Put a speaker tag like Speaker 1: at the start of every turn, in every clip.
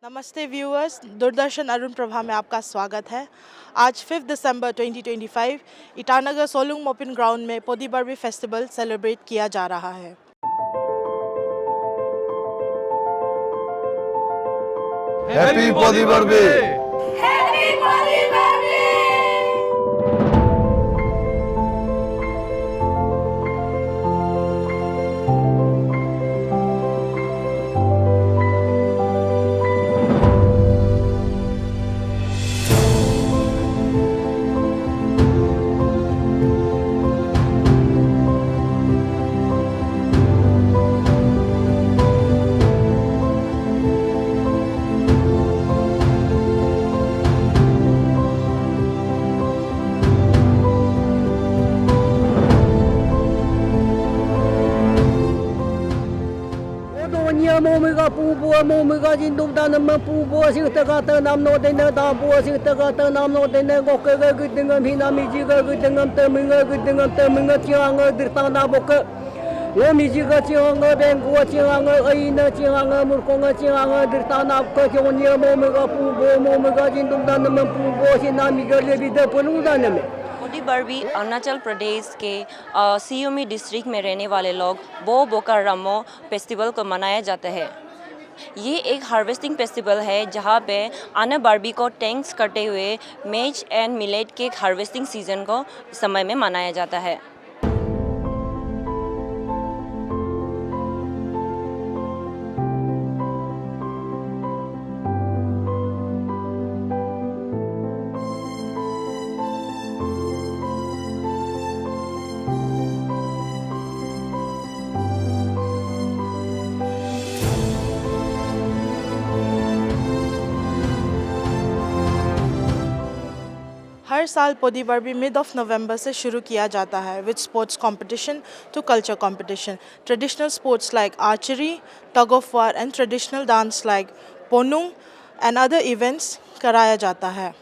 Speaker 1: नमस्ते व्यूअर्स, दूरदर्शन अरुण प्रभा में आपका स्वागत है। आज 5 दिसंबर 2025 ईटानगर सोलुंग मोपिन ग्राउंड में पोदी बर्बी फेस्टिवल सेलिब्रेट किया जा रहा है।
Speaker 2: Happy Podi Barbi.
Speaker 3: Happy Body Baby!
Speaker 4: mô mê ga pu bùa mô mê ga jin dum ta nam pu bùa sinh ta ga ta nam no de na ta bùa sinh ta ga ta nam no de na go ke ga gu dengan hina mi ji ga gu dengan te mi ga gu dengan te mi ga chiang ga dir ta na bo ke wo mi ji ga chiang ga ben go chiang ga ai na chiang ga mur ko ga chiang ga dir ta na ko jo ni mô mê ga pu bùa mô mê ga jin dum ta nam pu bùa sin na mi ga le bi de ponu da na me
Speaker 5: Podi Barbi Arunachal Pradesh के Siyomi district में रहने वाले लोग बो बोका रामो festival को मनाया जाता है। ये एक हार्वेस्टिंग फेस्टिवल है जहाँ पे आना बर्बी को टैंक्स करते हुए मेज एंड मिलेट के हार्वेस्टिंग सीजन को समय में मनाया जाता है।
Speaker 1: हर साल Podi Barbi mid of November से शुरू किया जाता है with sports competition to culture competition. Traditional sports like archery, tug of war and traditional dance like Ponung and other events कराया जाता है।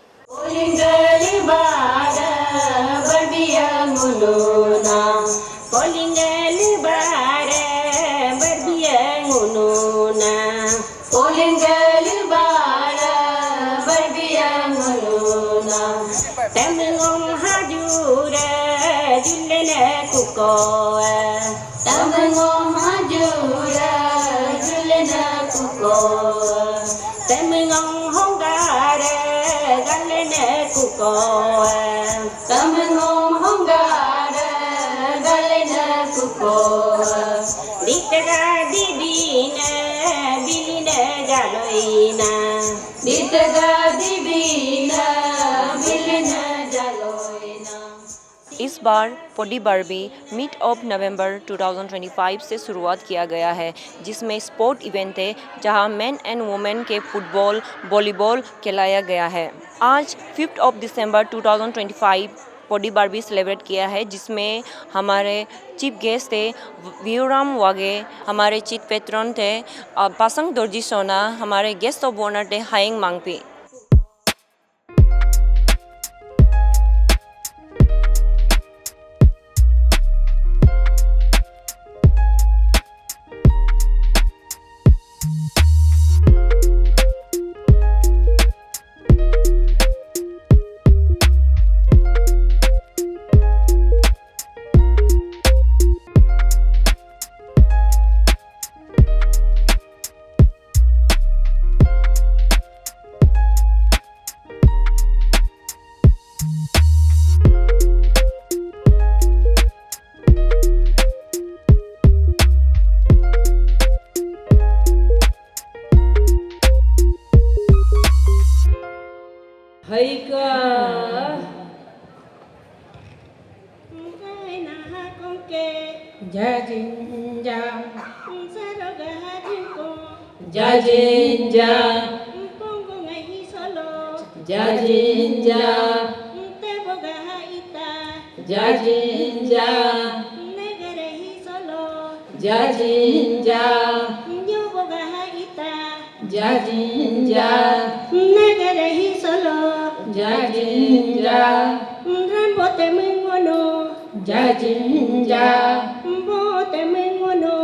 Speaker 3: Tamengong hajura julene kukoa Tamengong hajura julene kukoa Tamengong hongare galene kukoa Tamengong hongare galene kukoa Ditega dibina biline jaloina Ditega dibina
Speaker 5: इस बार Podi Barbi mid of नवंबर 2025 से शुरुआत किया गया है, जिसमें स्पोर्ट इवेंट है जहां मेन एंड वुमेन के फुटबॉल, वॉलीबॉल खिलाया गया है। आज 5 ऑफ दिसंबर 2025 पोदी बर्बी सेलिब्रेट किया है, जिसमें हमारे चीफ गेस्ट थे व्यूराम वागे, हमारे चीफ पेट्रन थे पासंग दोरजी सोना, हमारे गेस्ट ऑफ ऑनर थे हाइंग मांगपी।
Speaker 4: Haika Jajinja Jajinja Jajinja Jajinja Jajinja Jajinja Jajinja Rambote mengono Jajinja Bote mengono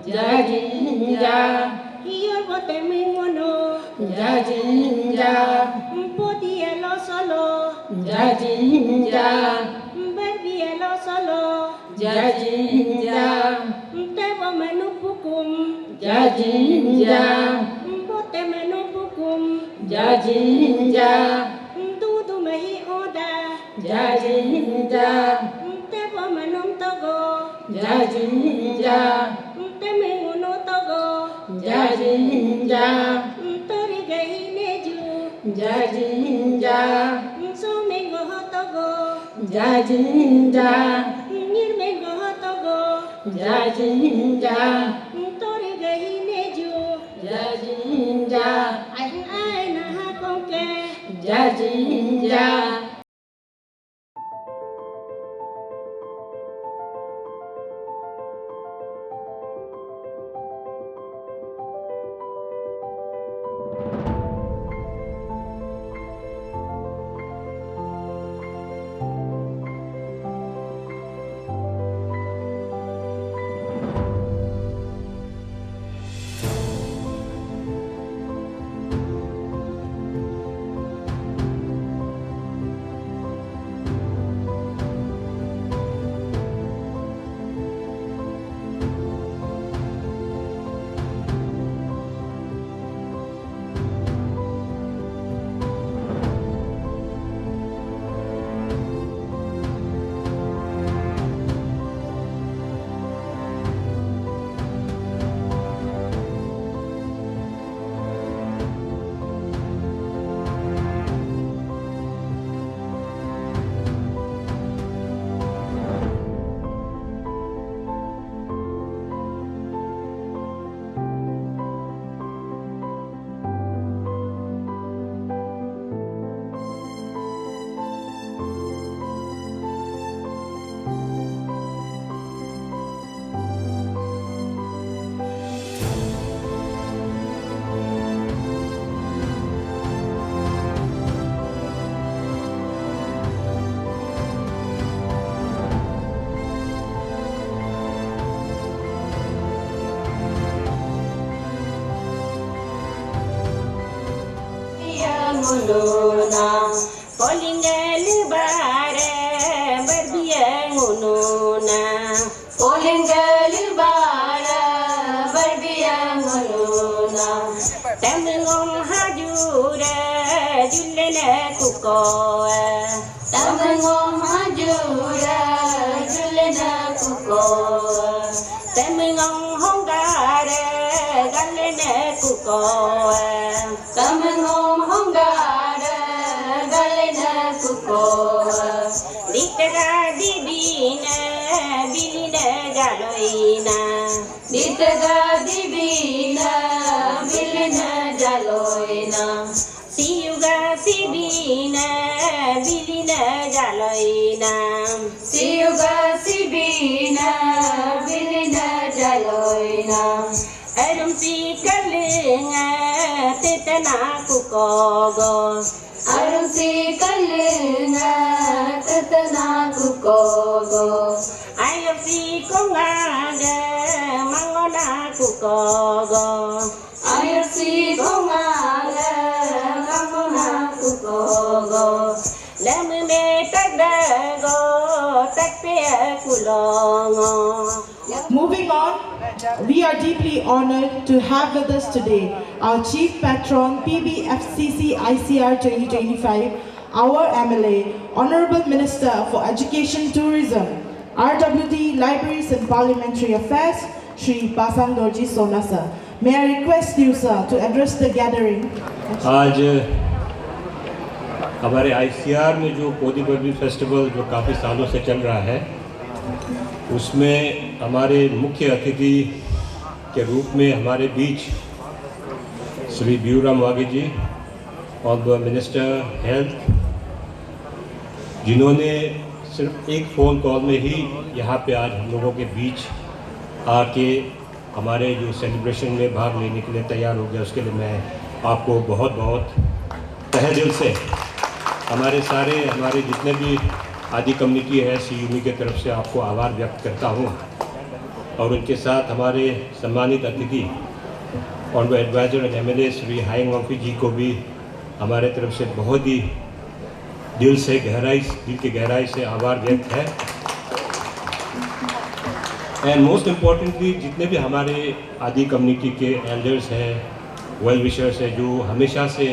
Speaker 4: Jajinja Iyo bote mengono
Speaker 3: Jajinja,
Speaker 4: Podielo solo,
Speaker 3: Jajinja,
Speaker 4: Bebielo solo,
Speaker 3: Jajinja,
Speaker 4: Tevo menupukum,
Speaker 3: Jajinja,
Speaker 4: Bote menupukum,
Speaker 3: Jajinja,
Speaker 4: Dudu mehi oda,
Speaker 3: Jajinja,
Speaker 4: Tevo menum togo,
Speaker 3: Jajinja,
Speaker 4: Temenguno togo,
Speaker 3: Jajinja,
Speaker 4: Tori gahi neju,
Speaker 3: Jajinja,
Speaker 4: Sumengo togo,
Speaker 3: Jajinja,
Speaker 4: Nirmengo togo,
Speaker 3: Jajinja,
Speaker 4: Tori gahi neju,
Speaker 3: Jajinja,
Speaker 4: Ai na ha konke,
Speaker 3: Jajinja.
Speaker 4: ngununa Polingal bare barbiya ngununa Polingal bare barbiya ngununa Tamngom hajura jullena kukoa Tamngom hajura jullena kukoa Tamngom hongare galena kukoa Tamngom hongare galena kukoa Ditaga dibina bilina jaloina Ditaga dibina bilina jaloina Siyuga sibina bilina jaloina Siyuga sibina bilina jaloina Arum si kalinga tetana kukogo Arum si kalinga tetana kukogo Arum si kongaga mangona kukogo Arum si kongaga mangona kukogo Lamu me tagdago takpe kulongo.
Speaker 1: Moving on, we are deeply honored to have with us today our Chief Patron PBFCC ICR 2025, our MLA, Honorable Minister for Education Tourism, RWD Libraries and Parliamentary Affairs, Shri Pasang Dorji Sona sir. May I request you sir to address the gathering.
Speaker 6: आज हमारे ICR में जो Podi Barbi festival जो काफ़ी सालों से चल रहा है उसमें हमारे मुख्य अतिथि के रूप में हमारे बीच श्री ब्यूराम वागे जी ऑनरेबल मिनिस्टर हेल्थ जिन्होंने सिर्फ एक फ़ोन कॉल में ही यहाँ पे आज हम लोगों के बीच आके हमारे जो सेलिब्रेशन में भाग लेने के लिए तैयार हो गया उसके लिए मैं आपको बहुत बहुत तहे दिल से हमारे जितने भी आदि कम्युनिटी है CUMI के तरफ से आपको आभार व्यक्त करता हूँ और उनके साथ हमारे सम्मानित अतिथि honourable adviser and MLA Shri Hayang Wangphi ji को भी हमारे तरफ से बहुत ही दिल की गहराई से आभार व्यक्त है। एंड मोस्ट इम्पॉर्टेंटली जितने भी हमारे आदि कम्युनिटी के एल्डर्स हैं, वेल विशर्स हैं, जो हमेशा से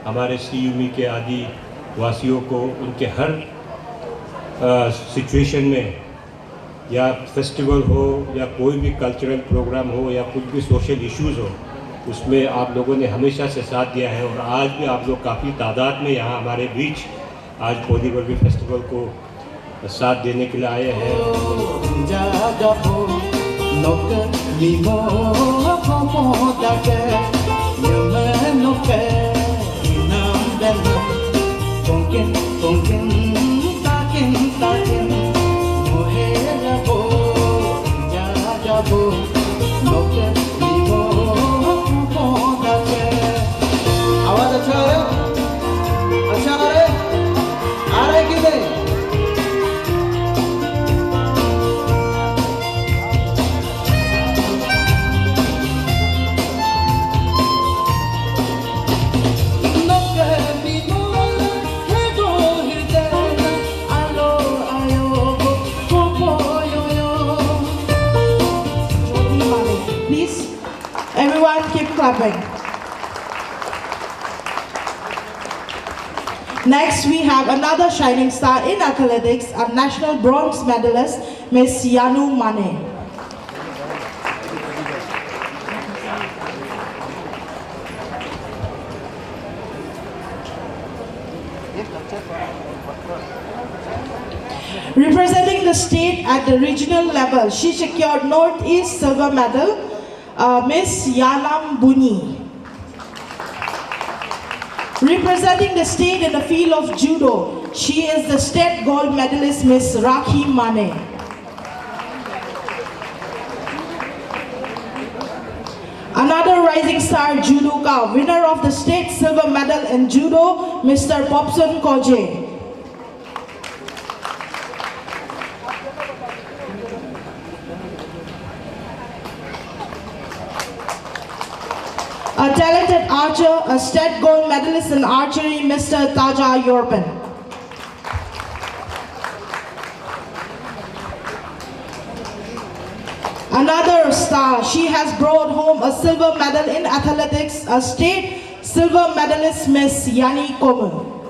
Speaker 6: हमारे सीयूमी के आदि वासियों को उनके हर सिचुएशन में, या फेस्टिवल हो या कोई भी कल्चरल प्रोग्राम हो या कुछ भी सोशल इश्यूज़ हो, उसमें आप लोगों ने हमेशा से साथ दिया है। और आज भी आप लोग काफ़ी तादाद में यहाँ हमारे बीच आज पोदी बर्बी फेस्टिवल को साथ देने के लिए आए हैं।
Speaker 7: आवाज अच्छा है? अच्छा आ रहा है कि नहीं?
Speaker 1: Please, everyone keep clapping. Next, we have another shining star in athletics, a national bronze medalist, Miss Yanu Mane. Representing the state at the regional level, she secured Northeast silver medal, Miss Yanam Buni. Representing the state in the field of judo, she is the state gold medalist, Miss Rakhi Mane. Another rising star judoka, winner of the state silver medal in judo, Mr. Popson Koje. A talented archer, a state gold medalist in archery, Mr. Taja Yorpan. Another star, she has brought home a silver medal in athletics, a state silver medalist, Miss Yani Komal.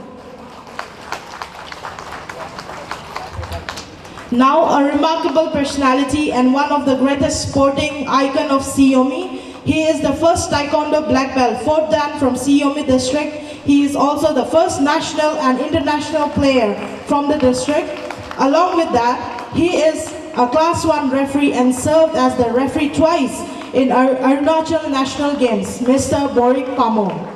Speaker 1: Now a remarkable personality and one of the greatest sporting icon of Siomi. He is the first Taekwondo black belt, 4th Dan from Siomi district. He is also the first national and international player from the district. Along with that, he is a class 1 referee and served as the referee twice in Arunachal National Games, Mr. Borik Pamo.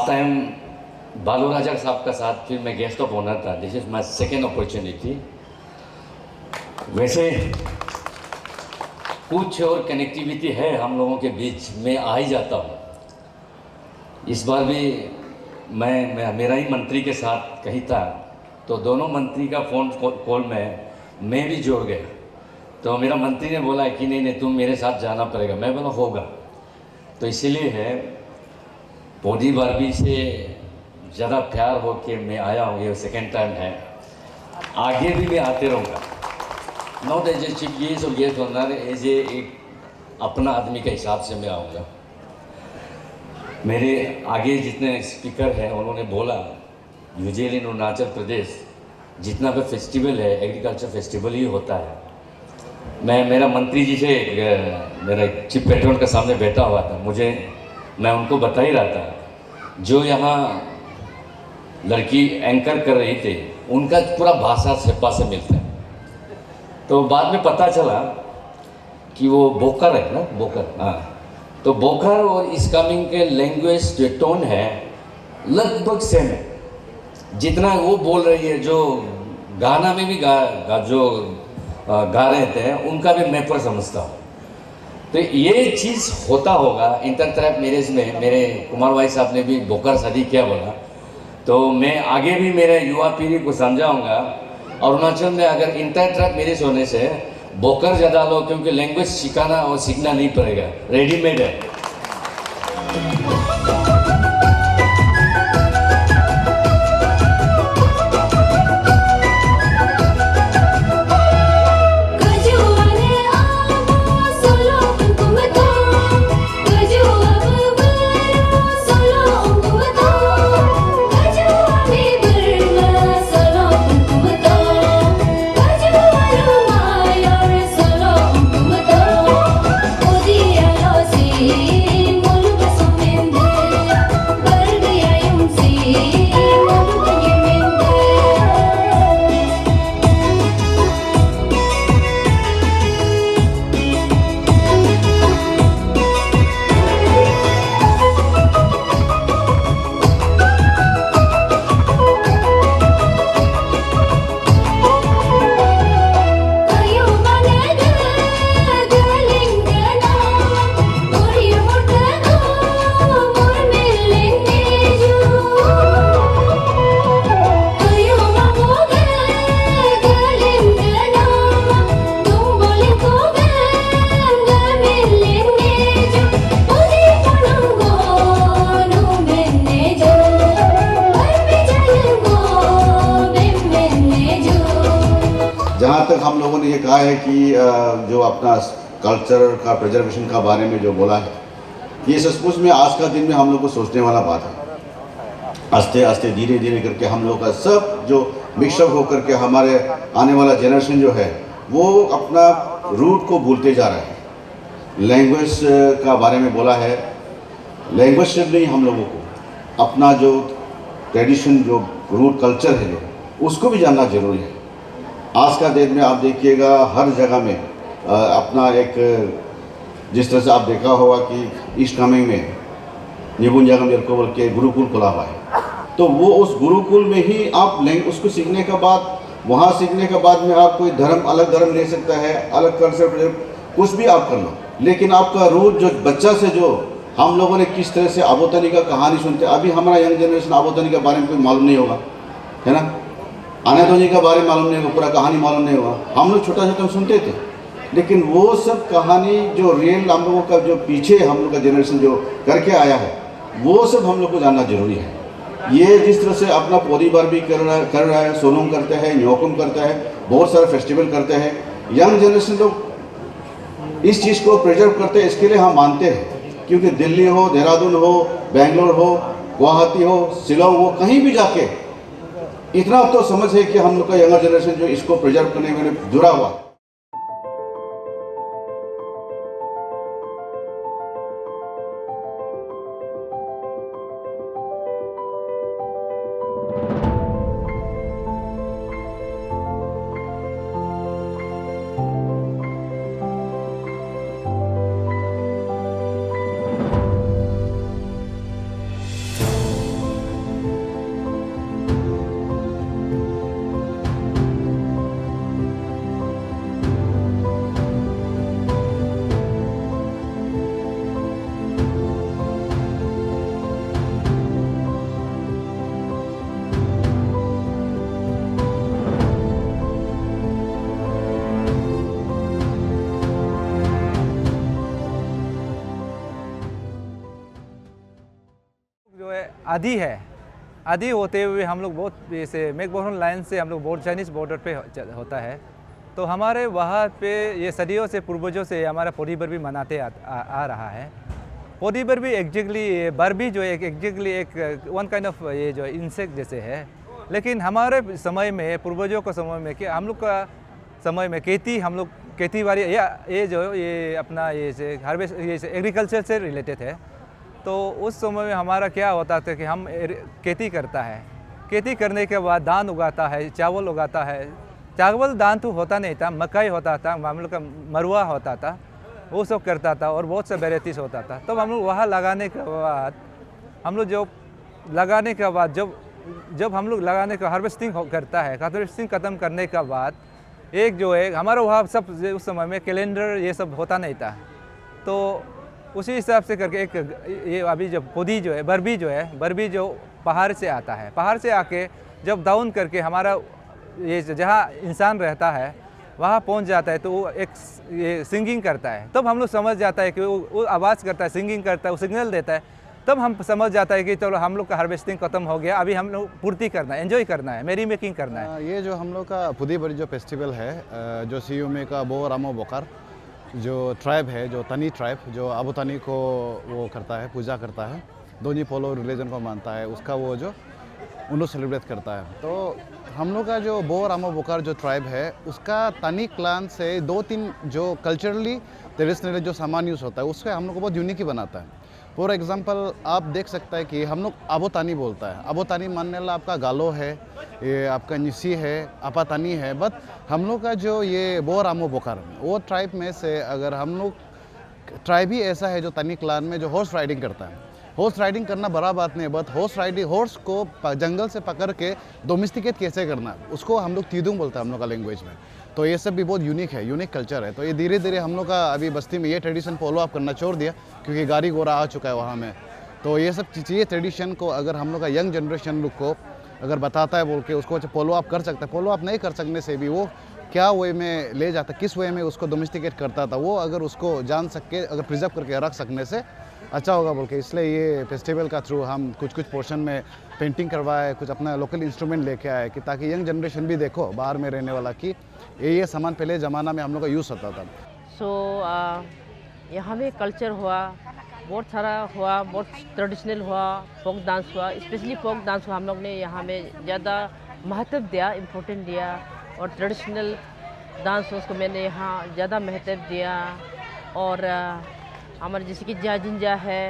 Speaker 8: Last time बालू राजा साहब का साथ फिर मैं guest of honour था। This is my second opportunity. वैसे कुछ और कनेक्टिविटी है हम लोगों के बीच, मैं आ ही जाता हूँ। इस बार भी मैं मेरा ही मंत्री के साथ कही था, तो दोनों मंत्री का फ़ोन कॉल में मैं भी जोड़ गया। तो मेरा मंत्री ने बोला कि नहीं नहीं तुम मेरे साथ जाना पड़ेगा। मैं बोला होगा। तो इसीलिए है पोडी बार्बी से ज़्यादा प्यार हो के मैं आया हूँ। ये सेकेंड टाइम है, आगे भी मैं आते रहूँगा। Not as a chief guest और गेस्ट ऑनर, एज ए एक अपना आदमी के हिसाब से मैं आऊँगा। मेरे आगे जितने स्पीकर हैं उन्होंने बोला यूजुअली इन अरुणाचल प्रदेश जितना भी फेस्टिवल है एग्रीकल्चर फेस्टिवल ही होता है। मेरा मंत्री जी से मेरा चीफ पेट्रोन के सामने बैठा हुआ था, मैं उनको बता ही रहा था जो यहाँ लड़की एंकर कर रही थी उनका पूरा भाषा सेपा से मिलता है। तो बाद में पता चला कि वो बोकर है ना, बोकर। हाँ, तो बोकर और इस्कामिंग के लैंग्वेज जो टोन है लगभग सेम है। जितना वो बोल रही है, जो गाना में भी गा रहे थे उनका भी मैं पर समझता हूँ। तो ये चीज़ होता होगा इंटर ट्राइब मैरिज में। मेरे कुमार भाई साहब ने भी बोकर शादी किया बोला, तो मैं आगे भी मेरे युवा पीढ़ी को समझाऊंगा अरुणाचल में अगर इंटर ट्राइब मैरिज होने से बोकर ज़्यादा लो, क्योंकि लैंग्वेज सिखाना और सीखना नहीं पड़ेगा, रेडीमेड है।
Speaker 2: जहाँ तक हम लोगों ने ये कहा है कि जो अपना कल्चर का प्रिजर्वेशन का बारे में जो बोला है, ये सचमुच में आज का दिन में हम लोग को सोचने वाला बात है। आस्ते आस्ते धीरे धीरे करके हम लोग का सब जो मिक्सअप होकर के हमारे आने वाला जनरेशन जो है वो अपना रूट को भूलते जा रहा है। लैंग्वेज का बारे में बोला है, लैंग्वेज सिर्फ नहीं, हम लोगों को अपना जो ट्रेडिशन जो रूट कल्चर है उसको भी जानना जरूरी है। आज का दिन में आप देखिएगा हर जगह में अपना एक, जिस तरह से आप देखा होगा कि ईस्ट कामेंग में निबुंजागम जरको बोल के गुरुकुल खुला हुआ है, तो वो उस गुरुकुल में ही आप उसको सीखने के बाद, वहाँ सीखने के बाद में आप कोई धर्म, अलग धर्म ले सकता है, अलग कल्चर, कुछ भी आप कर लो, लेकिन आपका रूट जो बच्चा से जो हम लोगों ने किस तरह से आबोतनी का कहानी सुनते, अभी हमारा यंग जनरेशन आबोतनी के बारे में कोई मालूम नहीं होगा, है ना, आनातोनी का बारे में मालूम नहीं होगा, पूरा कहानी मालूम नहीं होगा। हम लोग छोटा छोटा सुनते थे, लेकिन वो सब कहानी जो रियल हम लोगों का जो पीछे हम लोग का जनरेशन जो करके आया है वो सब हम लोग को जानना जरूरी है। ये जिस तरह से अपना पोदी बार्बी कर रहा है, सोनम करता है, न्योकुम करता है, बहुत सारे फेस्टिवल करते हैं, यंग जनरेशन लोग इस चीज़ को प्रिजर्व करते हैं। इसके लिए हम मानते हैं, क्योंकि दिल्ली हो, देहरादून हो, बेंगलोर हो, गुवाहाटी हो, शिलोंग हो, कहीं भी जाके इतना तो समझ है कि हम लोग का यंगर जनरेशन जो इसको प्रिजर्व करने में जुड़ा हुआ।
Speaker 9: आदि है, आदि होते हुए हम लोग बहुत जैसे मैकबोर्न लाइन से हम लोग चाइनीज़ बॉर्डर पे होता है। तो हमारे वहाँ पे ये सदियों से पूर्वजों से हमारा पोदी बर्बी मनाते आ रहा है। पोदी बर्बी एग्जैक्टली बर्बी जो है एग्जैक्टली एक वन काइंड ऑफ ये जो इंसेक्ट जैसे है, लेकिन हमारे समय में पूर्वजों के समय में कि हम लोग का समय में हम लोग खेती बाड़ी या ये अपना ये हार्वेस्ट ये एग्रीकल्चर से रिलेटेड है। तो उस समय में हमारा क्या होता था कि हम खेती करता है, खेती करने के बाद धान उगाता है, चावल उगाता है। चावल धान तो होता नहीं था, मकई होता था, हम लोग का मरुआ होता था, वो सब करता था और बहुत से वेराइटीज़ होता था। तब हम लोग वहाँ लगाने के बाद हम लोग जब हम लोग लगाने का हार्वेस्टिंग करता है, हार्वेस्टिंग ख़त्म करने के बाद एक जो है हमारा वहाँ सब उस समय में कैलेंडर ये सब होता नहीं था। तो उसी हिसाब से करके एक ये अभी जब पोदी जो है बर्बी जो पहाड़ से आता है, पहाड़ से आके जब डाउन करके हमारा ये जहाँ इंसान रहता है वहाँ पहुँच जाता है, तो वो एक ये सिंगिंग करता है। तब हम लोग समझ जाता है कि वो आवाज़ करता है, सिंगिंग करता है, वो सिग्नल देता है। तब हम समझ जाता है कि चलो हम लोग का हार्वेस्टिंग खत्म हो गया, अभी हम लोग पूर्ति करना है, एंजॉय करना है, मेरी मेकिंग करना है।
Speaker 10: ये जो हम लोग का पुदी बरी जो फेस्टिवल है, जो सियुमे का बो रामो बोकार जो ट्राइब है, जो तनी ट्राइब जो आबू तनी को वो करता है, पूजा करता है, दोनी पोलो रिलीजन को मानता है, उसका वो जो उन लोग सेलिब्रेट करता है। तो हम लोग का जो बो रामो बोकार जो ट्राइब है, उसका तनी क्लान से 2-3 जो कल्चरली ट्रेडिशनली जो सामान यूज़ होता है उससे हम लोग को बहुत यूनिक ही बनाता है। फॉर एग्जांपल आप देख सकते हैं कि हम लोग आबोतानी बोलता है, आबोतानी मानने वाला आपका गालो है, ये आपका निसी है, आपातानी है। बट हम लोग का जो ये बो रामो बोकार वो ट्राइब में से अगर हम लोग ट्राइब ही ऐसा है जो तनी क्लान में जो हॉर्स राइडिंग करता है। हॉर्स राइडिंग करना बड़ा बात नहीं है, बट हॉर्स को जंगल से पकड़ के डोमेस्टिकेट कैसे करना उसको हम लोग तीदुंग बोलते हैं हम लोग का लैंग्वेज में। तो ये सब भी बहुत यूनिक है, यूनिक कल्चर है। तो ये धीरे धीरे हम लोग का अभी बस्ती में ये ट्रेडिशन फॉलो अप करना छोड़ दिया क्योंकि गाड़ी घोड़ा आ चुका है वहाँ में। तो ये सब चीज़ें ट्रेडिशन को अगर हम लोग का यंग जनरेशन लोग को अगर बताता है बोल के उसको फॉलो अप कर सकता है। फॉलो अप नहीं कर सकने से भी वो क्या वे में ले जाता, किस वे में उसको डोमेस्टिकेट करता था, वो अगर उसको जान सके, अगर प्रिजर्व करके रख सकने से अच्छा होगा बोल के, इसलिए ये फेस्टिवल का थ्रू हम कुछ पोर्शन में पेंटिंग करवाए, कुछ अपना लोकल इंस्ट्रूमेंट लेके आए कि ताकि यंग जनरेशन भी देखो बाहर में रहने वाला कि ये सामान पहले ज़माना में हम लोग का यूज़ होता था।
Speaker 11: यहाँ में कल्चर हुआ, बहुत सारा हुआ, बहुत ट्रेडिशनल हुआ, फोक डांस हुआ, स्पेशली फोक डांस हुआ। हम लोग ने यहाँ में ज़्यादा महत्व दिया, इम्पोर्टेंट दिया, और ट्रेडिशनल डांस उसको मैंने यहाँ ज़्यादा महत्व दिया। और हमारे जैसे कि जाजिंजा है,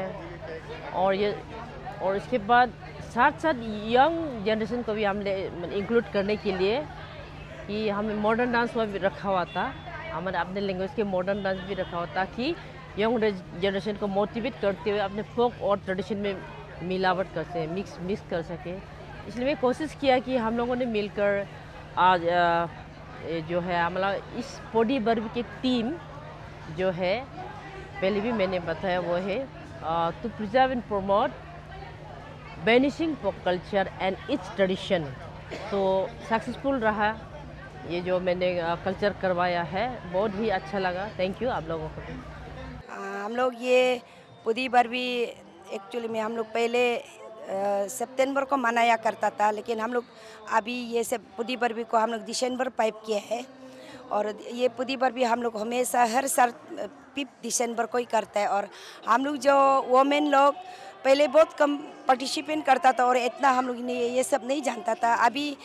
Speaker 11: और इसके बाद साथ साथ यंग जनरेशन को भी हमने इंक्लूड करने के लिए कि हमें मॉडर्न डांस हुआ भी रखा हुआ था, हमारे अपने लैंग्वेज के मॉडर्न डांस भी रखा हुआ था कि यंग जनरेशन को मोटिवेट करते हुए अपने फोक और ट्रेडिशन में मिलावट कर सके, मिक्स कर सके। इसलिए मैं कोशिश किया कि हम लोगों ने मिलकर आज जो है हमारा इस पोदी बर्बी की टीम जो है, पहले भी मैंने बताया, वो है to preserve and promote vanishing folk culture and its tradition. तो सक्सेसफुल रहा ये जो मैंने कल्चर करवाया है, बहुत ही अच्छा लगा। थैंक यू आप लोगों को।
Speaker 12: हम लोग ये पोदी बर्बी एक्चुअली में हम लोग पहले सितंबर को मनाया करता था, लेकिन हम लोग अभी ये सब पोदी बर्बी को हम लोग दिसंबर पाइप किया है। और ये पोदी बर्बी हम लोग हमेशा हर साल 5 दिसंबर को ही करता है। और हम लोग जो वोमेन लोग पहले बहुत कम पार्टिसिपेट करता था और इतना हम लोग ने ये सब नहीं जानता था। अभी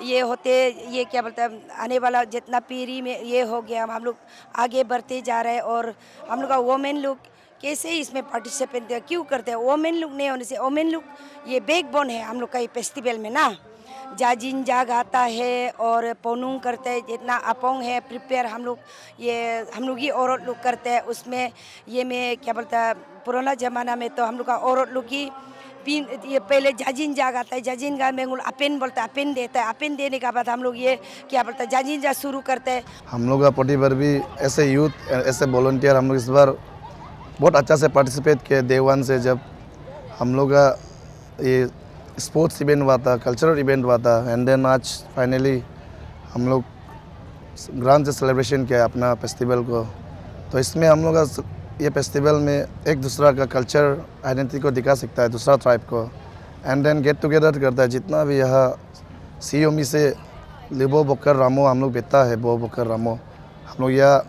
Speaker 12: ये होते ये क्या बोलते हैं, आने वाला जितना पीढ़ी में ये हो गया, हम लोग आगे बढ़ते जा रहे हैं। और हम लोग का वोमेन लोग कैसे इसमें पार्टिसिपेट क्यों करते हैं, वोमेन लोग नहीं होने से, वोमेन लोग ये बैकबोन है हम लोग का ये फेस्टिवल में ना। जाजिन जाग आता है और पोनुंग करते हैं, जितना अपोंग है प्रिपेयर हम लोग ही औरत लोग करते हैं। उसमें ये में क्या बोलता है, पुराना ज़माना में तो हम लोग का औरत लोग की ये पहले जाजिन जाग आता है, जाजिन जा में अपेन बोलता है, अपेन देता है, अपेन देने के बाद हम लोग ये क्या बोलता है जाजिन जा शुरू करते हैं।
Speaker 13: हम लोग का पोदी बर्बी ऐसे यूथ ऐसे वॉलंटियर हम लोग इस बार बहुत अच्छा से पार्टिसिपेट किए। डे 1 से जब हम लोग का ये स्पोर्ट्स इवेंट हुआ था, कल्चरल इवेंट हुआ था, एंड देन आज फाइनली हम लोग ग्रांड से सेलिब्रेशन किया अपना फेस्टिवल को। तो इसमें हम लोग का ये फेस्टिवल में एक दूसरा का कल्चर आइडेंटिटी को दिखा सकता है दूसरा ट्राइब को, एंड देन गेट टुगेदर करता है। जितना भी यहाँ सीओमी से लिबो बकर रामो हम लोग बैठता है, बो बकर रामो हम लोग यहाँ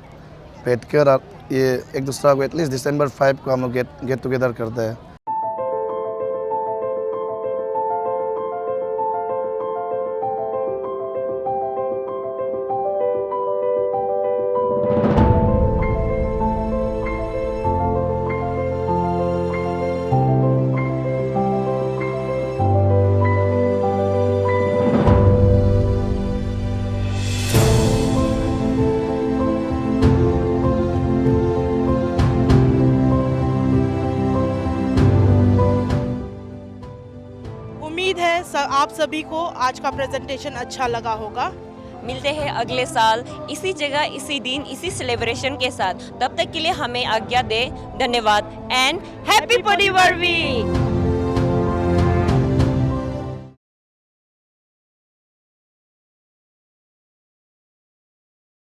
Speaker 13: बैठ कर ये एक दूसरा को एटलीस्ट दिसंबर 5 को हम लोग गेट टुगेदर करते हैं।
Speaker 1: उम्मीद है आप सभी को आज का प्रेजेंटेशन अच्छा लगा होगा।
Speaker 5: मिलते हैं अगले साल इसी जगह, इसी दिन, इसी सेलिब्रेशन के साथ। तब तक के लिए हमें आज्ञा दे। धन्यवाद एंड हैप्पी पोदी बर्बी।